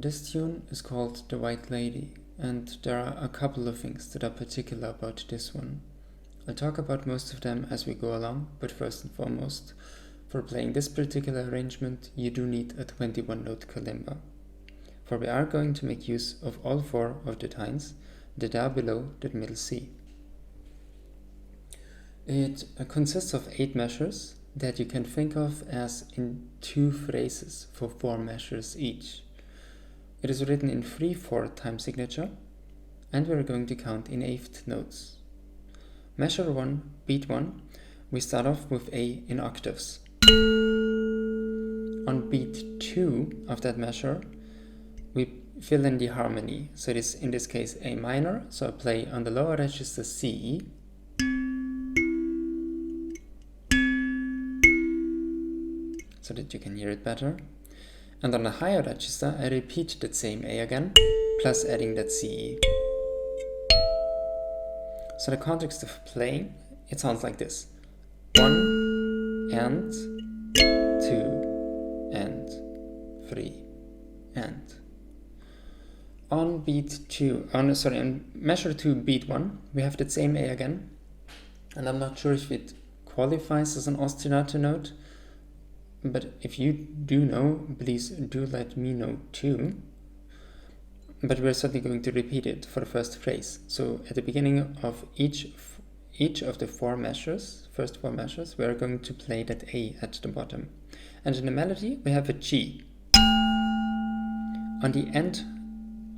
This tune is called The White Lady, and there are a couple of things that are particular about this one. I'll talk about most of them as we go along, but first and foremost, for playing this particular arrangement, you do need a 21-note kalimba. For we are going to make use of all four of the tines that are below the middle C. It consists of 8 measures that you can think of as in 2 phrases for 4 measures each. It is written in 3/4 time signature, and we are going to count in 8th notes. Measure 1, beat 1, we start off with A in octaves. On beat 2 of that measure, we fill in the harmony. So it is in this case A minor, so I play on the lower register C, so that you can hear it better. And on the higher register, I repeat that same A again, plus adding that C. So the context of playing, it sounds like this. 1 and 2 and 3 and. On beat 2, on measure 2, beat 1, we have that same A again. And I'm not sure if it qualifies as an ostinato note, but if you do know, please do let me know too. But we're certainly going to repeat it for the first phrase. So at the beginning of each of the 4 measures, first 4 measures, we are going to play that A at the bottom. And in the melody, we have a G. On the end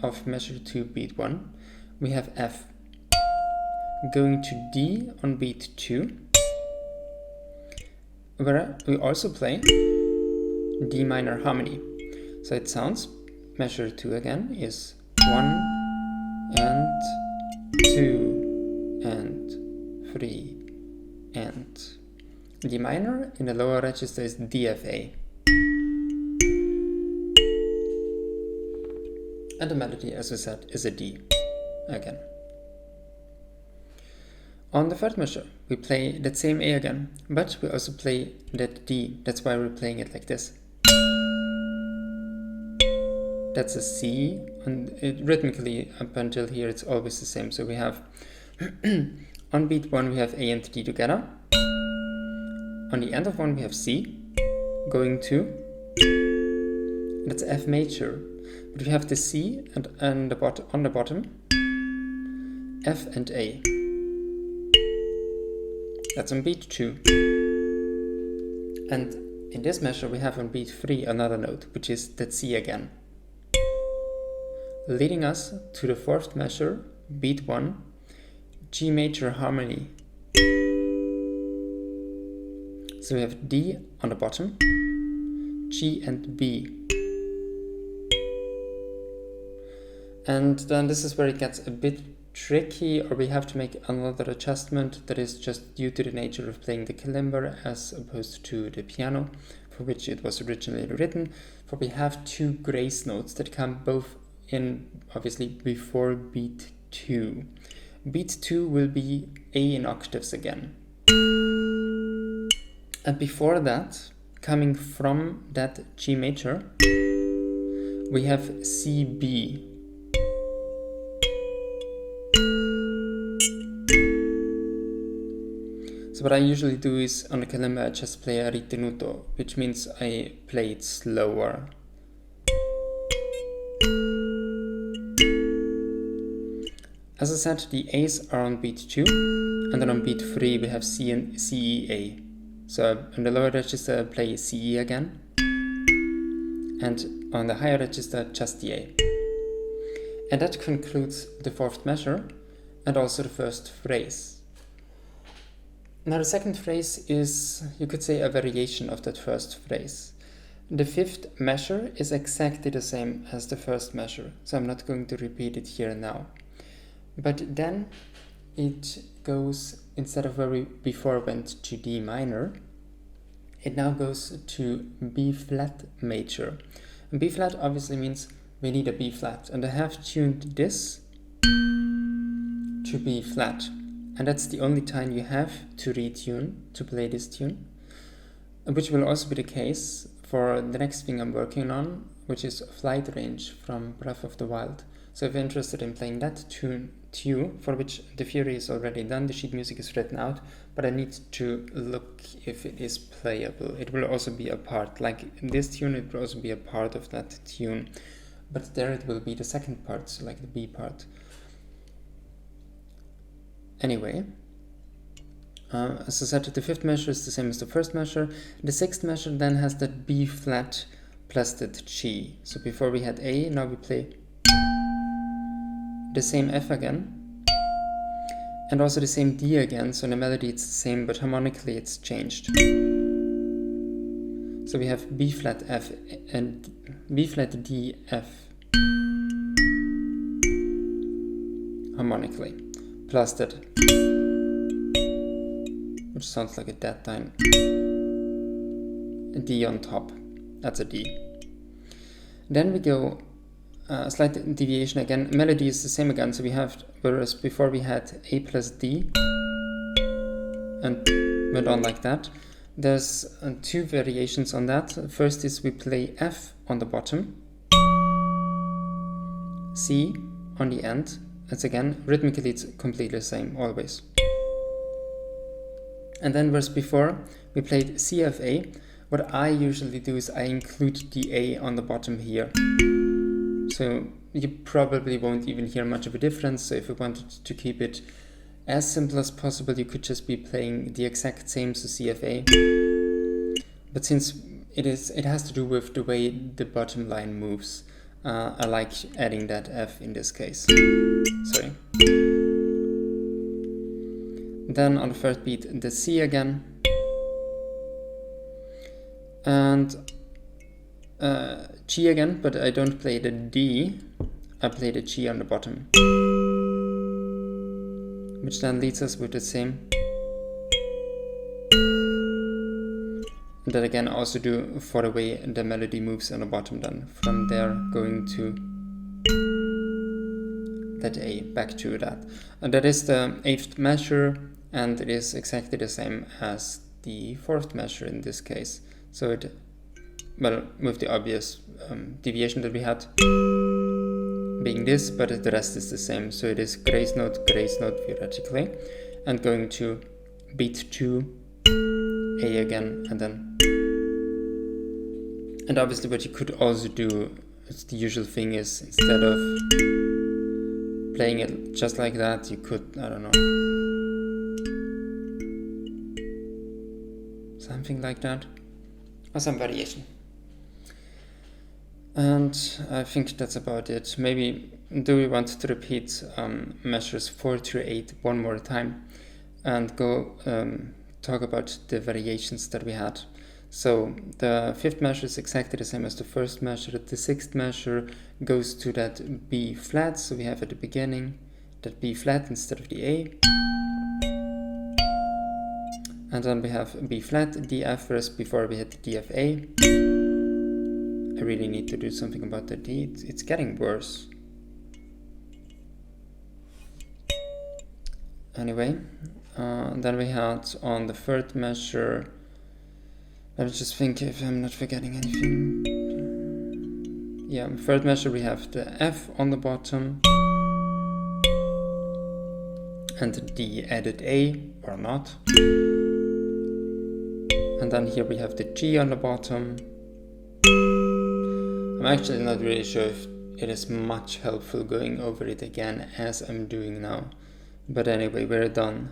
of measure 2, beat 1, we have F. Going to D on beat 2, where we also play D minor harmony. So it sounds, measure 2 again is 1 and 2 and 3 and. D minor in the lower register is DFA. And the melody, as I said, is a D again. On the third measure, we play that same A again, but we also play that D. That's why we're playing it like this. That's a C, and rhythmically up until here it's always the same. So we have, on beat 1 we have A and D together. On the end of 1 we have C, going to, that's F major. But we have the C and on the bottom, F and A. That's on beat 2. And in this measure we have on beat 3 another note, which is that C again. Leading us to the 4th measure, beat 1, G major harmony. So we have D on the bottom, G and B. And then this is where it gets a bit tricky, or we have to make another adjustment that is just due to the nature of playing the kalimba as opposed to the piano, for which it was originally written. For we have 2 grace notes that come both in, obviously, before beat 2. Beat 2 will be A in octaves again. And before that, coming from that G major, we have CB. So what I usually do is, on the kalimba, I just play a ritenuto, which means I play it slower. As I said, the A's are on beat 2, and then on beat 3 we have C and C, E, A. So on the lower register I play C, E again, and on the higher register just the A. And that concludes the 4th measure, and also the first phrase. Now the second phrase is, you could say, a variation of that first phrase. The 5th measure is exactly the same as the first measure, so I'm not going to repeat it here now. But then it goes, instead of where we before went to D minor, it now goes to B flat major. And B flat obviously means we need a B flat, and I have tuned this to B flat. And that's the only time you have to retune to play this tune, which will also be the case for the next thing I'm working on, which is Flight Range from Breath of the Wild. So if you're interested in playing that tune, for which the theory is already done, the sheet music is written out, but I need to look if it is playable. It will also be a part, like this tune, it will also be a part of that tune, but there it will be the second part, so like the B part. Anyway, as I said, the fifth measure is the same as the first measure. The sixth measure then has that B flat plus that G. So before we had A, now we play the same F again, and also the same D again. So in the melody it's the same, but harmonically it's changed. So we have B flat F and B flat D F harmonically, plus that, which sounds like a dead time, a D on top. That's a D. Then we go slight deviation again. Melody is the same again, so we have, whereas before we had A plus D and went on like that, there's two variations on that. First is we play F on the bottom, C on the end. It's again, rhythmically it's completely the same, always. And then whereas before we played C F A, what I usually do is I include the A on the bottom here. So you probably won't even hear much of a difference. So if you wanted to keep it as simple as possible, you could just be playing the exact same, so CFA. But since it has to do with the way the bottom line moves, I like adding that F in this case. Sorry. Then on the first beat, the C again. And G again, but I don't play the D, I play the G on the bottom, which then leads us with the same. And that again also do for the way the melody moves on the bottom, then from there going to that A, back to that. And that is the 8th measure, and it is exactly the same as the 4th measure in this case. So it, well, with the obvious deviation that we had being this, but the rest is the same. So it is grace note theoretically, and going to beat 2, A again, and then. And obviously what you could also do, it's the usual thing, is instead of playing it just like that, you could, I don't know, something like that, or some variation. And I think that's about it. Maybe do we want to repeat measures 4 through 8 one more time and go talk about the variations that we had. So the 5th measure is exactly the same as the 1st measure. The 6th measure goes to that B flat, so we have at the beginning that B flat instead of the A. And then we have B flat, D F, whereas before we had the D F A. I really need to do something about the D, it's getting worse. Anyway, then we had on the 3rd measure, let me just think if I'm not forgetting anything. Yeah, 3rd measure we have the F on the bottom and the added A or not. And then here we have the G on the bottom. I'm actually not really sure if it is much helpful going over it again as I'm doing now. But anyway, we're done.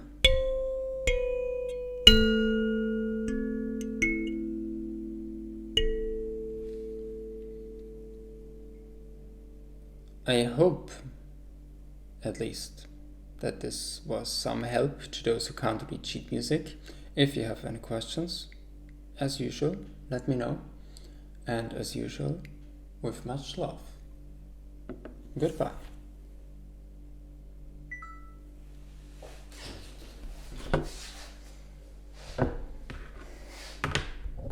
I hope, at least, that this was some help to those who can't read sheet music. If you have any questions, as usual, let me know. And as usual, with much love. Goodbye.